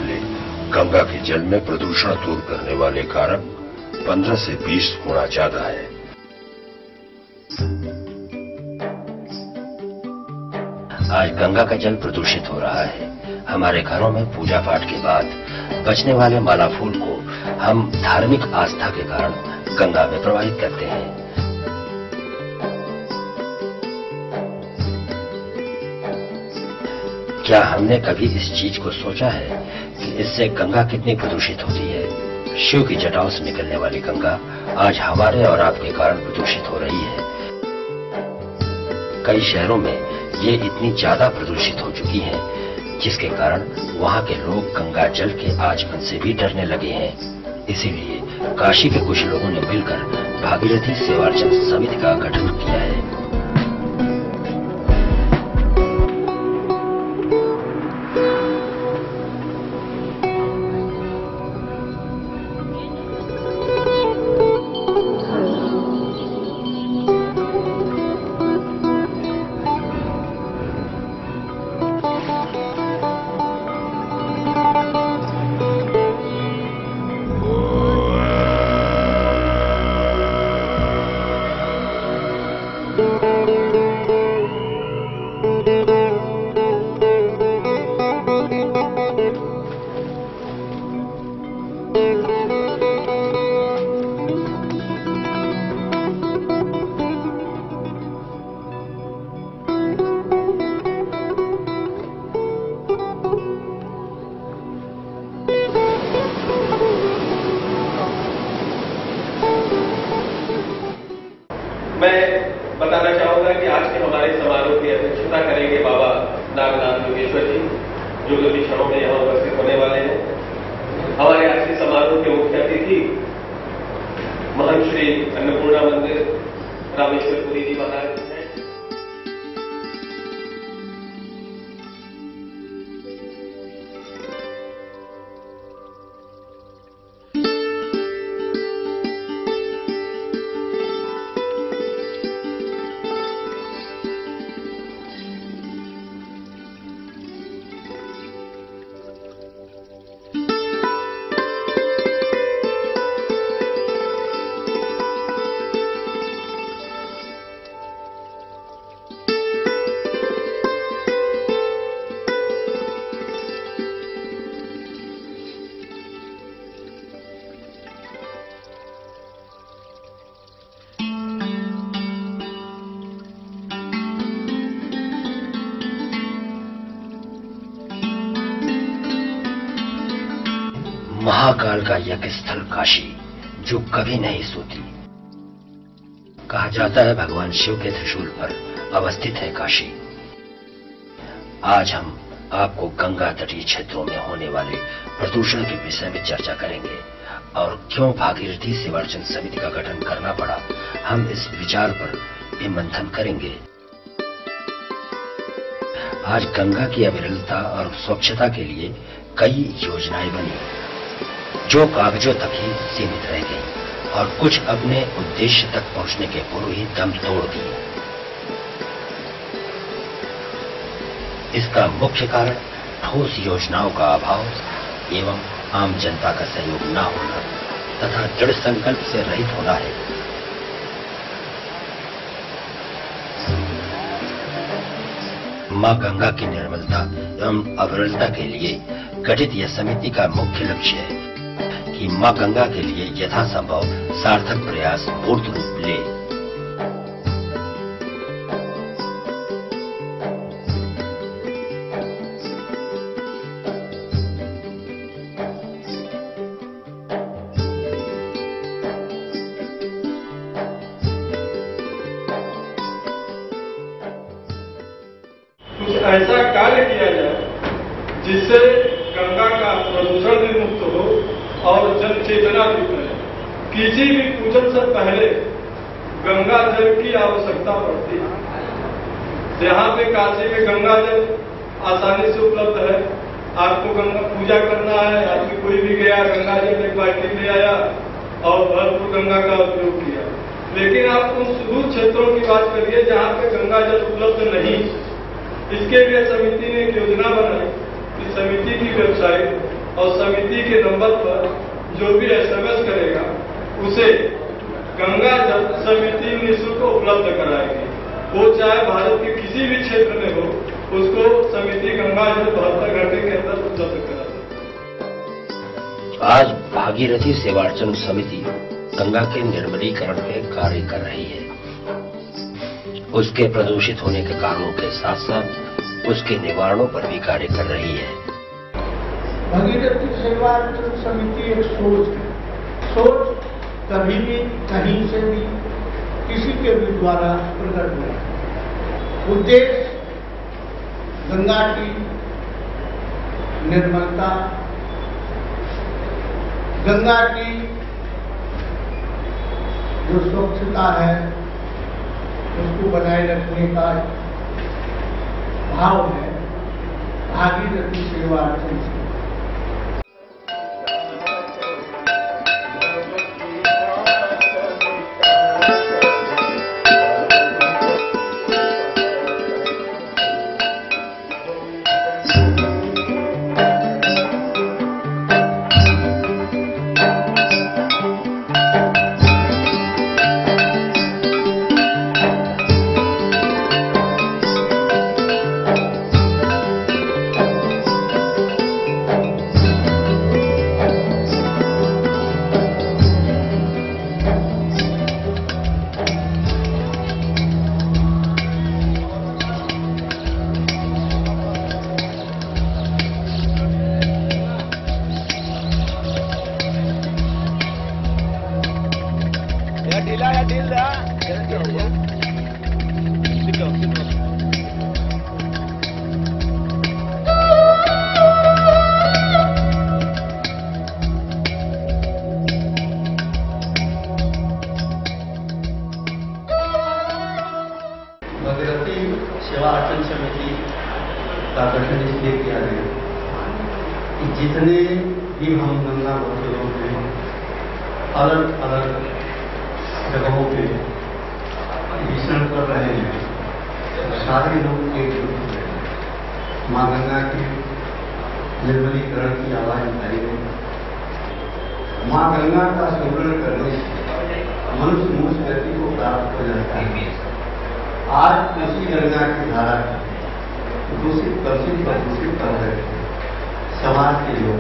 मुकाबले गंगा के जल में प्रदूषण दूर करने वाले कारक 15 से 20 गुना ज्यादा है। आज गंगा का जल प्रदूषित हो रहा है। हमारे घरों में पूजा पाठ के बाद बचने वाले माला फूल को हम धार्मिक आस्था के कारण गंगा में प्रवाहित करते हैं। क्या हमने कभी इस चीज को सोचा है कि इससे गंगा कितनी प्रदूषित होती है? शिव की जटाओं से निकलने वाली गंगा आज हमारे और आपके कारण प्रदूषित हो रही है। कई शहरों में ये इतनी ज्यादा प्रदूषित हो चुकी है जिसके कारण वहां के लोग गंगा जल के आचमन से भी डरने लगे हैं। इसीलिए काशी के कुछ लोगों ने मिलकर भागीरथी सेवार्चन समिति का गठन किया है। मैं बताना चाहूंगा कि आज के हमारे समारोह की अध्यक्षता करेंगे बाबा नागनाथ योगेश्वर जी, जो अभी क्षणों में यहाँ उपस्थित होने वाले हैं। हमारे आज के समारोह के मुख्य अतिथि महंत श्री अन्नपूर्णा मंदिर रामेश्वरपुरी जी महाराज हैं। महाकाल का यज्ञ स्थल काशी, जो कभी नहीं सोती। कहा जाता है भगवान शिव के त्रिशूल पर अवस्थित है काशी। आज हम आपको गंगा तटीय क्षेत्रों में होने वाले प्रदूषण के विषय में चर्चा करेंगे और क्यों भागीरथी सेवार्चन समिति का गठन करना पड़ा, हम इस विचार पर मंथन करेंगे। आज गंगा की अविरलता और स्वच्छता के लिए कई योजनाएं बनी, जो कागजों तक ही सीमित रह गई और कुछ अपने उद्देश्य तक पहुंचने के पूर्व ही दम तोड़ दी। इसका मुख्य कारण ठोस योजनाओं का अभाव एवं आम जनता का सहयोग न होना तथा दृढ़ संकल्प से रहित होना है। मां गंगा की निर्मलता एवं अविरलता के लिए गठित यह समिति का मुख्य लक्ष्य है कि मां गंगा के लिए यथासंभव सार्थक प्रयास मूर्त रूप ले। कुछ ऐसा कार्य किया जाए जिससे गंगा का प्रदूषण भी मुक्त हो और जन चेतना भी बने। किसी भी पूजन से पहले गंगा जल की आवश्यकता पड़ती है। यहाँ पे काशी में गंगा जल आसानी से उपलब्ध है। आपको गंगा पूजा करना है, आपकी कोई भी गया गंगा जल एक बाल्टी ले आया और भरपूर गंगा का उपयोग किया। लेकिन आप उन सुदूर क्षेत्रों की बात करिए जहाँ पे गंगा जल उपलब्ध नहीं। इसके लिए समिति ने एक योजना बनाई। इस समिति की वेबसाइट और समिति के नंबर पर जो भी SMS करेगा उसे गंगा जल समिति निःशुल्क उपलब्ध कराएगी। वो चाहे भारत के किसी भी क्षेत्र में हो, उसको समिति गंगा जल 72 घंटे के अंदर उपलब्ध करा। आज भागीरथी सेवार्चन समिति गंगा के निर्मलीकरण पे कार्य कर रही है। उसके प्रदूषित होने के कारणों के साथ साथ उसके निवारणों पर भी कार्य कर रही है। भागीरथी सेवार्चन समिति एक सोच है। सोच कभी भी कहीं से भी किसी के भी द्वारा प्रकट हुआ। उद्देश्य गंगा की निर्मलता, गंगा की जो स्वच्छता है उसको बनाए रखने का भाव है भागीरथी सेवार्चन से। भागीरथी सेवार्चन समिति का गठन इसलिए किया गया कि जितने भी हम गंगा भक्तों में अलग अलग जगहों पे विचरण कर रहे हैं, सारे लोग एकजुट हैं। माँ गंगा के निर्मलीकरण की आवाज उठाई गई। माँ गंगा का स्मरण करने से मनुष्य मुक्त गति को प्राप्त हो जाता है। आज उसी गंगा की धारा दूषित प्रदूषित कर रहे हैं समाज के लोग।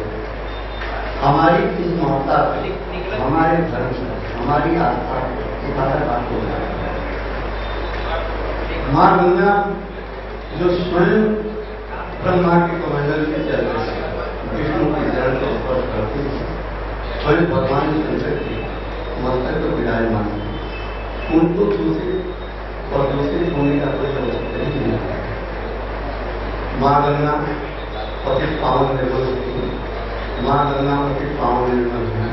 हमारी इस महत्ता हमारे धर्म हमारी आस्था बात हो जाती है। माँ गंगा जो स्वयं ब्रह्मा के कमंडल से चल रहे विष्णु के चरण को स्पर्श करती है, स्वयं भगवान शंकर के मस्तक को विराजमान उनको दूषित और दूसरे होने का कोई आवश्यकता नहीं है। माँ गंगा पतित पावन निर्मल होती है। माँ गंगा पतित पावन निर्मल है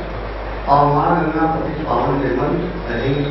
और माँ गंगा पतित पावन निर्मल रहेगी।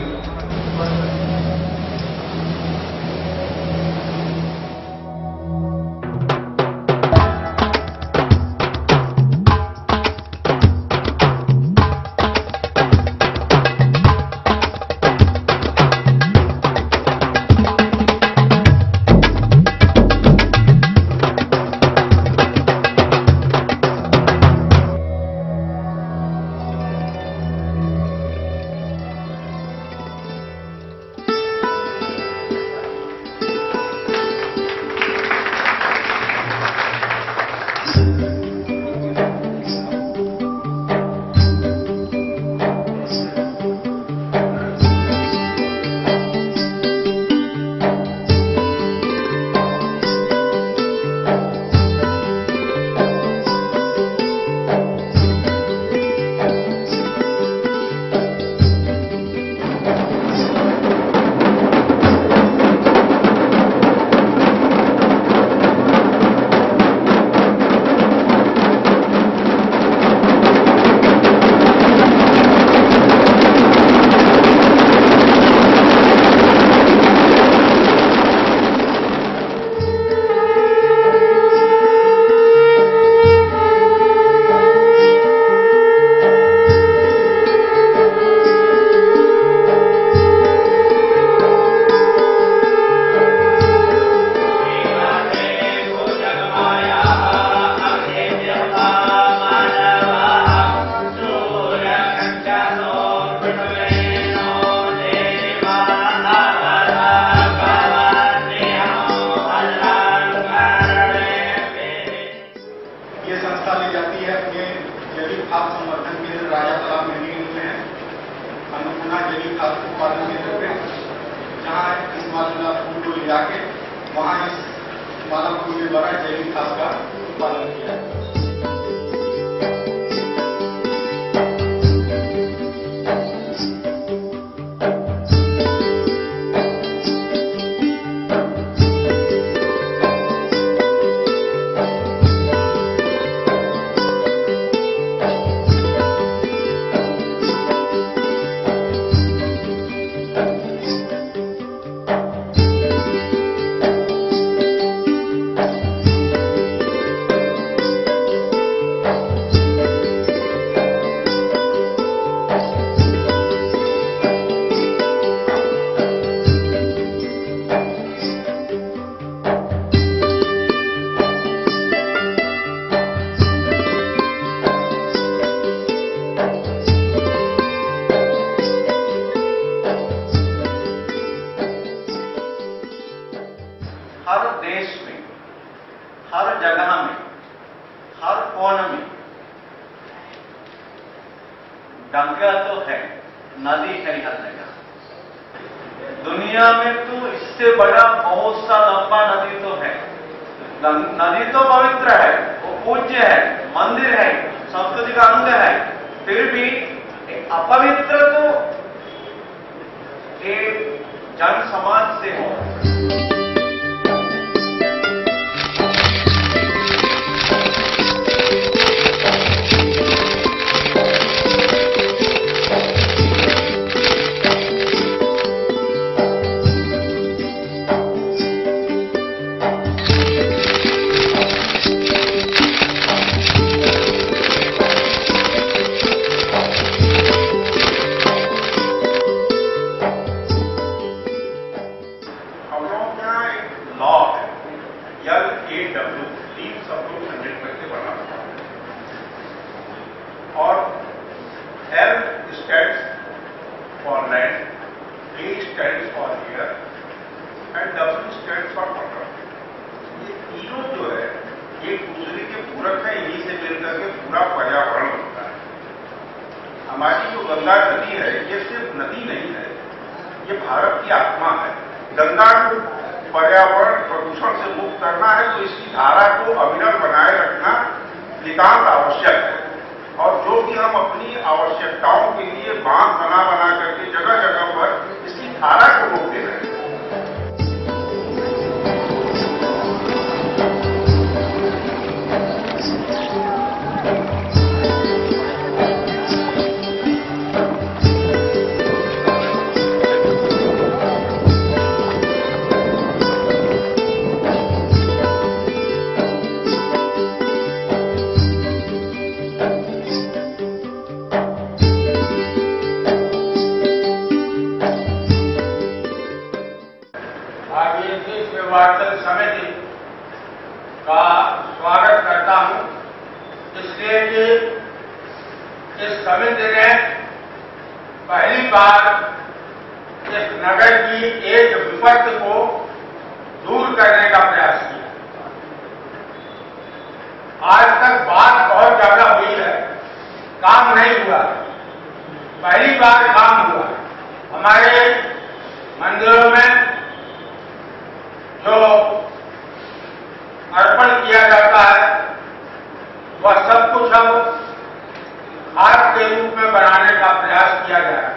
जलीय खाद संवर्धन केंद्र राजा तालाब में में है, अन्नपूर्णा जलीय खाद उत्पादन केंद्र पे, जहाँ इस मालूला फूल को ले जाके वहाँ इस माला फूल के द्वारा जलीय खाद का उत्पादन किया है। हर देश में, हर जगह में, हर कोने में गंगा तो है, नदी है हर जगह। दुनिया में तो इससे बड़ा बहुत सा लंबा नदी तो है। नदी तो पवित्र है, वो पूज्य है, मंदिर है, संस्कृति का अंग है, फिर भी अपवित्र तो एक जन समाज से हो। और L stands for land, A stands for air and W stands for water। ये तीनों जो है एक दूसरे के पूरक है, इन्हीं से मिलकर के पूरा पर्यावरण बनता है। हमारी जो गंगा नदी है ये सिर्फ नदी नहीं है, ये भारत की आत्मा है। गंगा को पर्यावरण प्रदूषण से मुक्त करना है तो इसकी धारा को अविरल बनाए रखना नितांत आवश्यक है। और जो कि हम अपनी आवश्यकताओं के लिए बांध बना करके जगह जगह पर इसकी धारा को रोक दे रहे हैं। निर्वाचन समिति का स्वागत करता हूं, इसलिए कि इस समिति ने पहली बार इस नगर की एक विपत्ति को दूर करने का प्रयास किया। आज तक बात बहुत ज्यादा हुई है, काम नहीं हुआ। पहली बार काम हुआ। हमारे मंदिरों में जो अर्पण किया जाता है वह सब कुछ अब खाद के रूप में बनाने का प्रयास किया जा रहा है।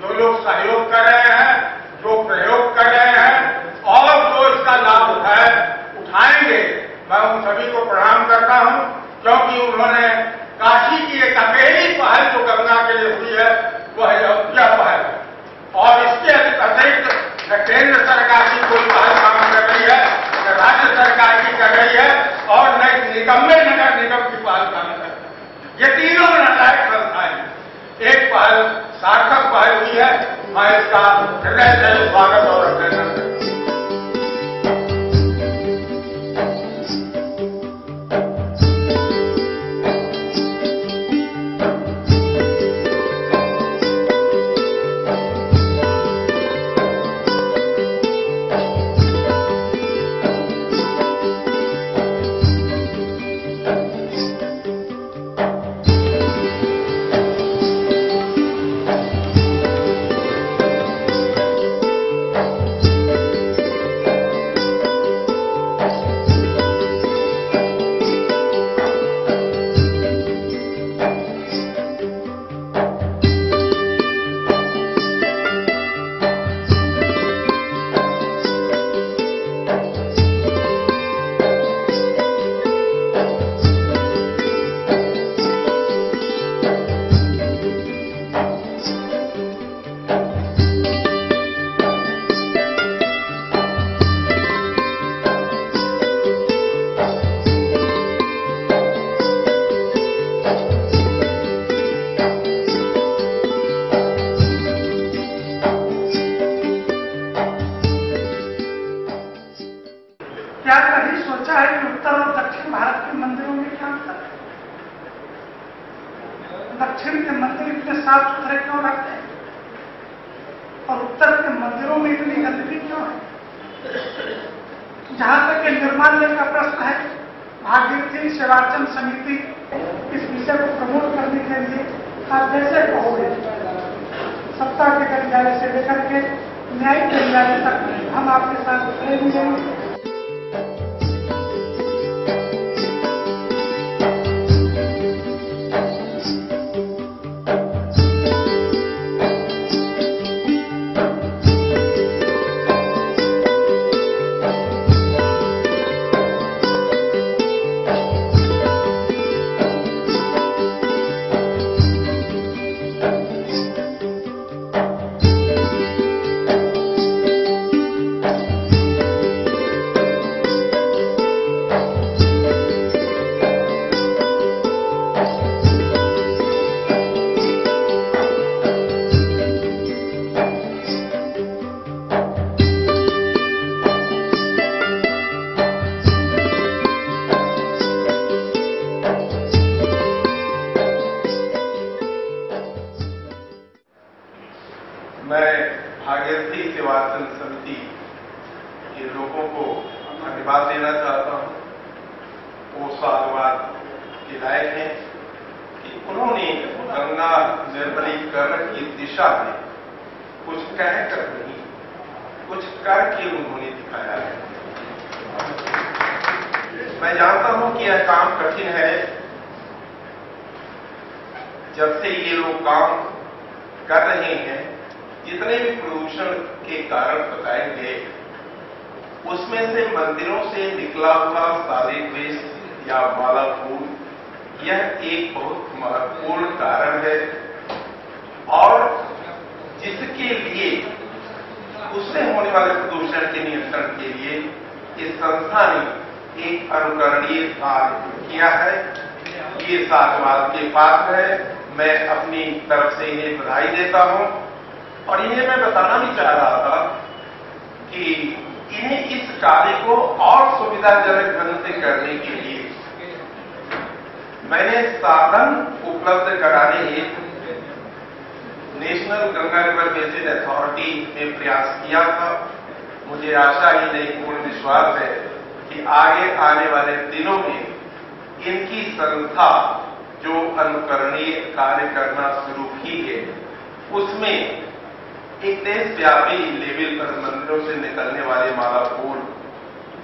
जो लोग सहयोग कर रहे हैं, जो प्रयोग कर रहे हैं और जो इसका लाभ उठाएंगे, मैं उन सभी को प्रणाम करता हूं, क्योंकि उन्होंने काशी की एक अकेली पहल जो गंगा के लिए हुई है वह यह पहल है। और इसके अतिरिक्त केंद्र सरकार की कोई पहल काम कर रही है, राज्य सरकार की कर रही है और नगर निगम की पहल काम कर रही है। ये तीनों नालायक संस्थाएं एक पहल सार्थक पहल हुई है। मैं इसका हृदय से स्वागत और अभिनंदन करता हूं। दक्षिण के मंदिर इतने साफ सुथरे क्यों रखते हैं और उत्तर के मंदिरों में इतनी गंदगी क्यों है? जहां तक के निर्माल्य का प्रश्न है, भागीरथी सेवार्चन समिति इस विषय को प्रमोट करने के लिए आप जैसे कहोगे, सत्ता के गलियारे से लेकर के न्यायिक गलियारे तक हम आपके साथ खड़े मिलेंगे। मैं भागीरथी सेवार्चन समिति के लोगों को धन्यवाद देना चाहता हूं। वो साधुवाद के लायक हैं कि उन्होंने गंगा निर्मलीकरण की दिशा में कुछ कहकर नहीं, कुछ करके उन्होंने दिखाया है। मैं जानता हूं कि यह काम कठिन है। जब से ये लोग काम कर रहे हैं, जितने भी प्रदूषण के कारण बताएंगे, उसमें से मंदिरों से निकला हुआ सॉलिड वेस्ट या माला फूल यह एक बहुत महत्वपूर्ण कारण है और जिसके लिए उससे होने वाले प्रदूषण के नियंत्रण के लिए इस संस्था ने एक अनुकरणीय कार्य किया है। ये साधुवाद के पात्र है। मैं अपनी तरफ से इन्हें बधाई देता हूं और इन्हें मैं बताना भी चाह रहा था कि इन्हें इस कार्य को और सुविधाजनक ढंग से करने के लिए मैंने साधन उपलब्ध कराने हेतु national Ganga river basin authority में प्रयास किया था। मुझे आशा ही नहीं, पूर्ण विश्वास है कि आगे आने वाले दिनों में इनकी संस्था जो अनुकरणीय कार्य करना शुरू की है, उसमें एक देशव्यापी लेवल पर मंदिरों से निकलने वाले माला फूल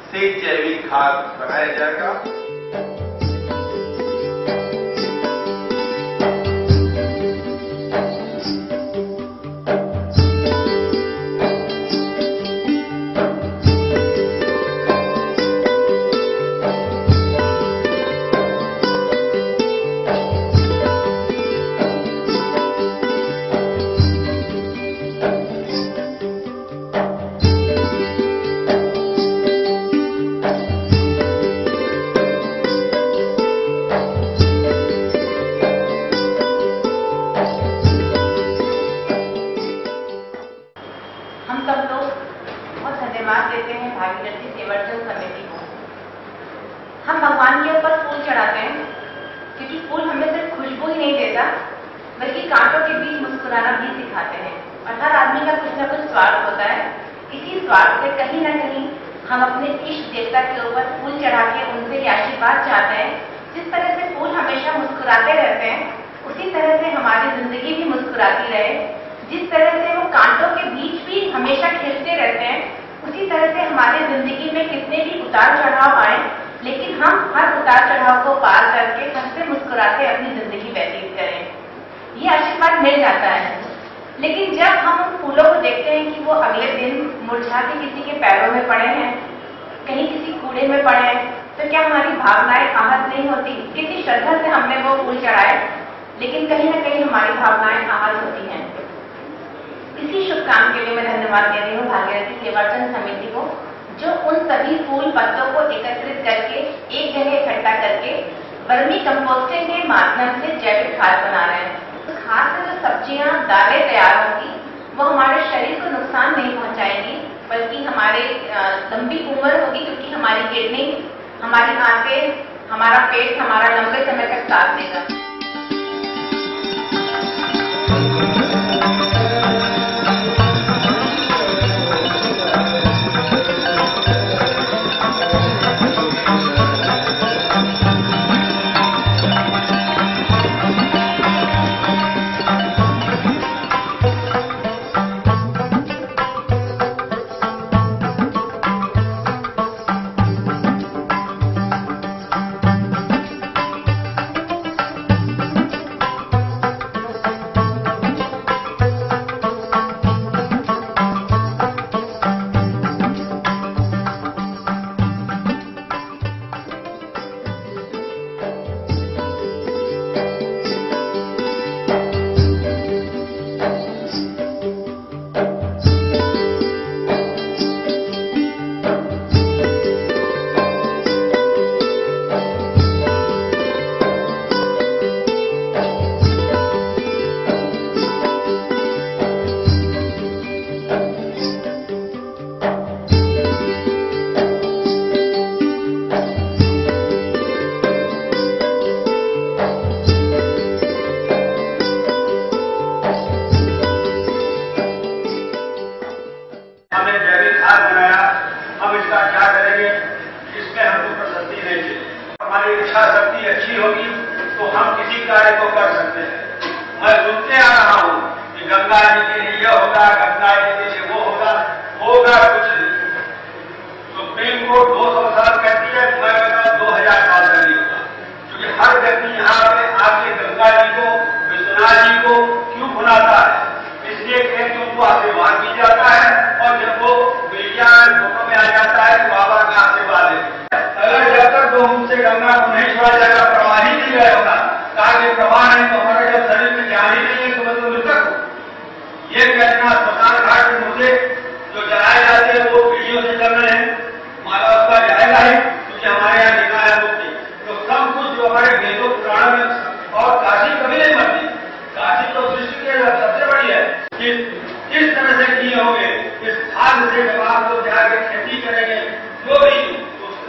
से जैविक खाद बनाया जाएगा। भागीरथी सेवार्चन समिति को हम भगवान के ऊपर फूल चढ़ाते हैं, क्योंकि फूल हमें सिर्फ खुशबू ही नहीं देता बल्कि कांटों के बीच मुस्कुराना भी सिखाते हैं। और हर आदमी का कुछ न कुछ स्वार्थ होता है। इसी स्वार्थ से कहीं न कहीं हम अपने इष्ट देवता के ऊपर फूल चढ़ा के उनसे ये आशीर्वाद चाहते हैं। जिस तरह से फूल हमेशा मुस्कुराते रहते हैं, उसी तरह से हमारी जिंदगी भी मुस्कुराती रहे। जिस तरह से वो कांटों के बीच भी हमेशा खिलते रहते हैं, उसी तरह से हमारी जिंदगी में कितने भी उतार चढ़ाव आए, लेकिन हम हर उतार चढ़ाव को पार करके हंसते मुस्कुराते अपनी जिंदगी व्यतीत करें। ये आशीर्वाद मिल जाता है। लेकिन जब हम उन फूलों को देखते हैं कि वो अगले दिन मुरझा के किसी के पैरों में पड़े हैं, कहीं किसी कूड़े में पड़े हैं, तो क्या हमारी भावनाएं आहत नहीं होती? कितनी श्रद्धा से हमने वो फूल चढ़ाए, लेकिन कहीं ना कहीं हमारी भावनाएं आहत होती हैं। इसी शुभ काम के लिए मैं धन्यवाद दे रही हूँ भागीरथी सेवार्चन समिति को, जो उन सभी फूल पत्तों को एकत्रित करके एक जगह इकट्ठा करके वर्मी कंपोस्टिंग के माध्यम से जैविक खाद बना रहे हैं। उस खाद से जो सब्जियां दालें तैयार होंगी, वो हमारे शरीर को नुकसान नहीं पहुंचाएंगी, बल्कि हमारे लंबी उम्र होगी, क्योंकि हमारी किडनी, हमारी आंतें, हमारा पेट हमारा लंबे समय तक साथ देगा। गंगा जी के लिए ये होगा, गंगा जी के लिए वो होगा कुछ नहीं। सुप्रीम कोर्ट 200 साल कहती है, मैं कहता हूं 2000 साल का नहीं होगा, क्योंकि हर व्यक्ति यहाँ पे आके गंगा जी को, विश्वनाथ जी को क्यों भुलाता है? इसलिए कि उनको आशीर्वाद मिल जाता है, और जब वो मीडिया में फोटो में आ जाता है तो बाबा का आशीर्वाद है। अगर जब तक वो हमसे गंगा को नहीं छोड़ा जाएगा, प्रवाह ही नहीं गया होगा, कहा कि प्रवाह नहीं तो हमारे जब शरीर में जान ही नहीं है तो मतलब मृतक हो। ये कहना स्मशान घाट के मुद्दे जो जलाए जाते हैं वो पीढ़ियों से चल रहे हैं, माला उसका जाएगा ही, क्योंकि हमारे यहाँ लिखा है मुक्ति। तो सब कुछ जो हमारे वेदों पुराण में, और काशी कभी नहीं मरती, काशी तो सृष्टि के सबसे बड़ी है कि किस तरह से किए होंगे, इस खाद से जब आप लोग जाकर खेती करेंगे, जो भी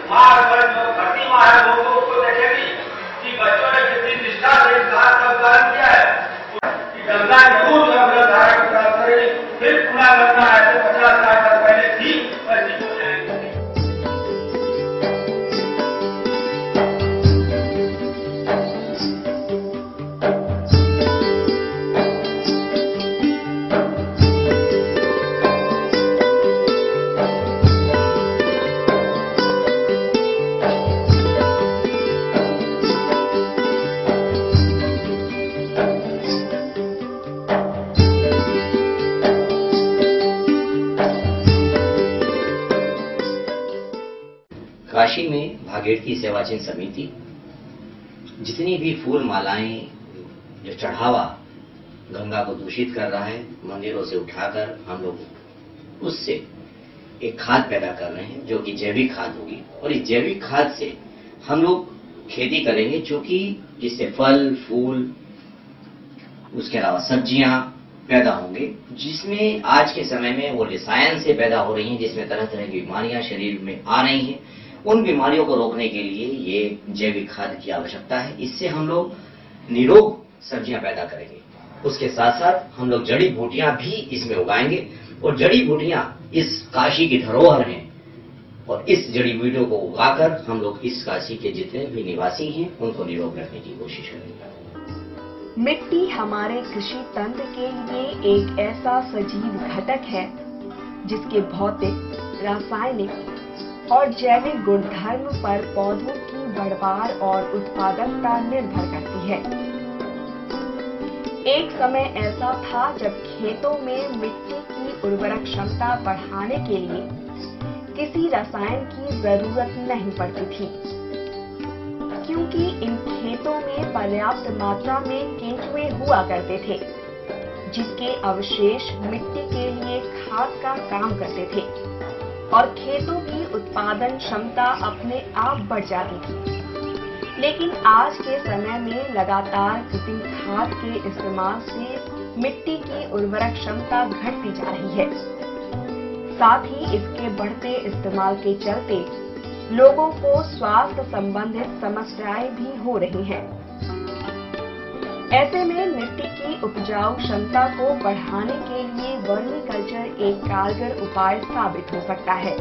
माँ पर जो धरती माँ है वो उसको देखेगी कि बच्चों ने कितनी निष्ठा से इस घाट का उपचार किया है, कि गंगा जरूर धारा को प्राप्त करेगी। फिर पूरा गंगा ऐसे 50-60 साल पहले थी, वैसी हो जाएगी। काशी में भागीरथी सेवाचन समिति जितनी भी फूल मालाएं जो चढ़ावा गंगा को दूषित कर रहा है, मंदिरों से उठाकर हम लोग उससे एक खाद पैदा कर रहे हैं जो कि जैविक खाद होगी, और इस जैविक खाद से हम लोग खेती करेंगे जो कि जिससे फल फूल उसके अलावा सब्जियां पैदा होंगे, जिसमें आज के समय में वो रसायन से पैदा हो रही हैं, जिसमें तरह तरह की बीमारियां शरीर में आ रही हैं। उन बीमारियों को रोकने के लिए ये जैविक खाद की आवश्यकता है। इससे हम लोग निरोग सब्जियां पैदा करेंगे। उसके साथ साथ हम लोग जड़ी बूटियां भी इसमें उगाएंगे, और जड़ी बूटियां इस काशी की धरोहर हैं, और इस जड़ी बूटियों को उगाकर हम लोग इस काशी के जितने भी निवासी हैं उनको निरोग रखने की कोशिश करेंगे। मिट्टी हमारे कृषि तंत्र के लिए एक ऐसा सजीव घटक है जिसके भौतिक, रासायनिक और जैविक गुणधर्म पर पौधों की बढ़वार और उत्पादकता निर्भर करती है। एक समय ऐसा था जब खेतों में मिट्टी की उर्वरक क्षमता बढ़ाने के लिए किसी रसायन की जरूरत नहीं पड़ती थी, क्योंकि इन खेतों में पर्याप्त मात्रा में केंचुए हुआ करते थे, जिसके अवशेष मिट्टी के लिए खाद का काम करते थे, और खेतों की उत्पादन क्षमता अपने आप बढ़ जाती थी। लेकिन आज के समय में लगातार कृत्रिम खाद के इस्तेमाल से मिट्टी की उर्वरक क्षमता घटती जा रही है। साथ ही इसके बढ़ते इस्तेमाल के चलते लोगों को स्वास्थ्य संबंधित समस्याएं भी हो रही हैं। ऐसे में मिट्टी की उपजाऊ क्षमता को बढ़ाने के लिए वर्मी कल्चर एक कारगर उपाय साबित हो सकता है।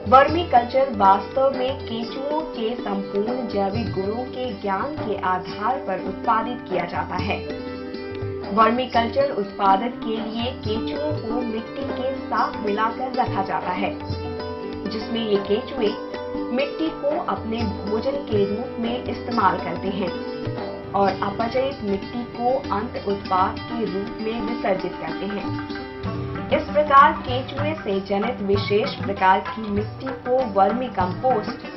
वर्मी कल्चर वास्तव में केंचुओं के संपूर्ण जैविक गुणों के ज्ञान के आधार पर उत्पादित किया जाता है। वर्मी कल्चर उत्पादन के लिए केंचुओं को मिट्टी के साथ मिलाकर रखा जाता है, जिसमें ये केंचुए मिट्टी को अपने भोजन के रूप में इस्तेमाल करते हैं और अपचयित मिट्टी को अंत उत्पाद के रूप में विसर्जित करते हैं। इस प्रकार केंचुए से जनित विशेष प्रकार की मिट्टी को वर्मी कंपोस्ट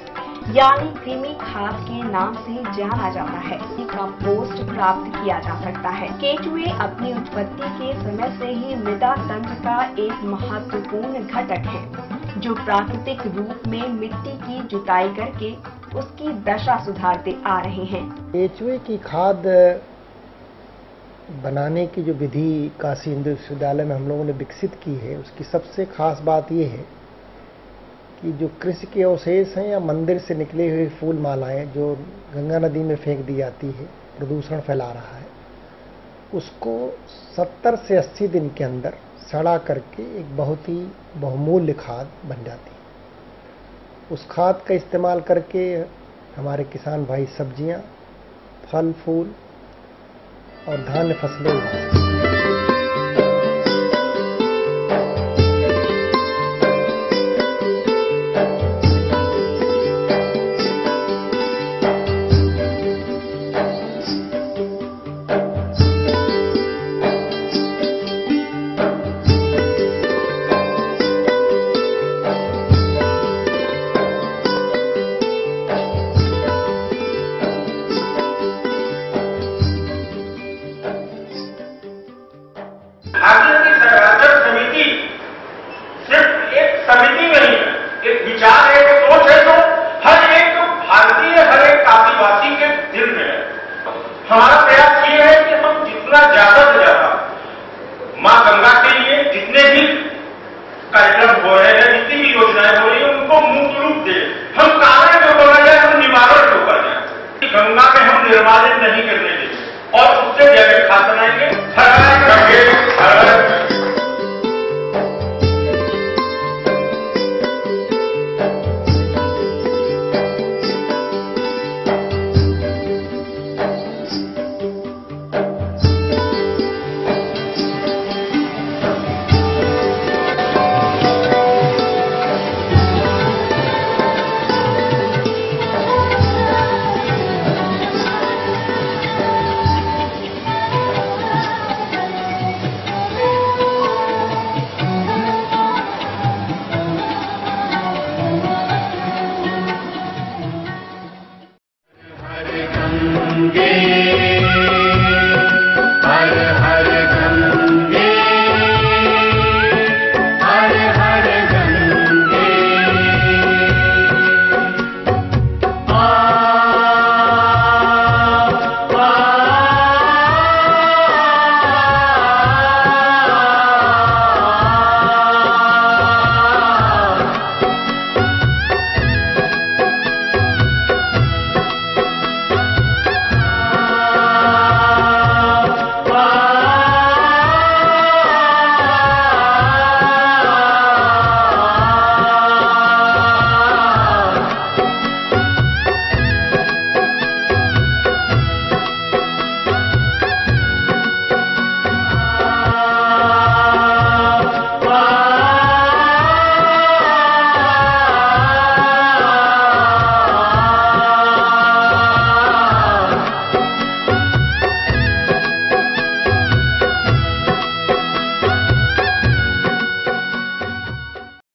यानी कृमि खाद के नाम से जाना जाता है। कंपोस्ट प्राप्त किया जा सकता है। केंचुए अपनी उत्पत्ति के समय से ही मृदा तंत्र का एक महत्वपूर्ण घटक है, जो प्राकृतिक रूप में मिट्टी की जुताई करके उसकी दशा सुधारते आ रहे हैं। केंचुए की खाद बनाने की जो विधि काशी हिंदू विश्वविद्यालय में हम लोगों ने विकसित की है, उसकी सबसे खास बात ये है कि जो कृषि के अवशेष हैं या मंदिर से निकले हुए फूल मालाएं जो गंगा नदी में फेंक दी जाती है, प्रदूषण फैला रहा है, उसको 70 से 80 दिन के अंदर सड़ा करके एक बहुत ही बहुमूल्य खाद बन जाती है। उस खाद का इस्तेमाल करके हमारे किसान भाई सब्जियां, फल फूल और धान्य फसलें उगाते हैं। उतना ज्यादा से ज्यादा मां गंगा के लिए जितने भी कार्यक्रम हो रहे हैं, जितनी भी योजनाएं हो रही है, उनको मुक्त रूप दे। हम कारण जो बना जाए, हम निवारण जो कर जाए। गंगा में हम निर्मालित नहीं करने देंगे और उससे जैविक खाद बनाएंगे।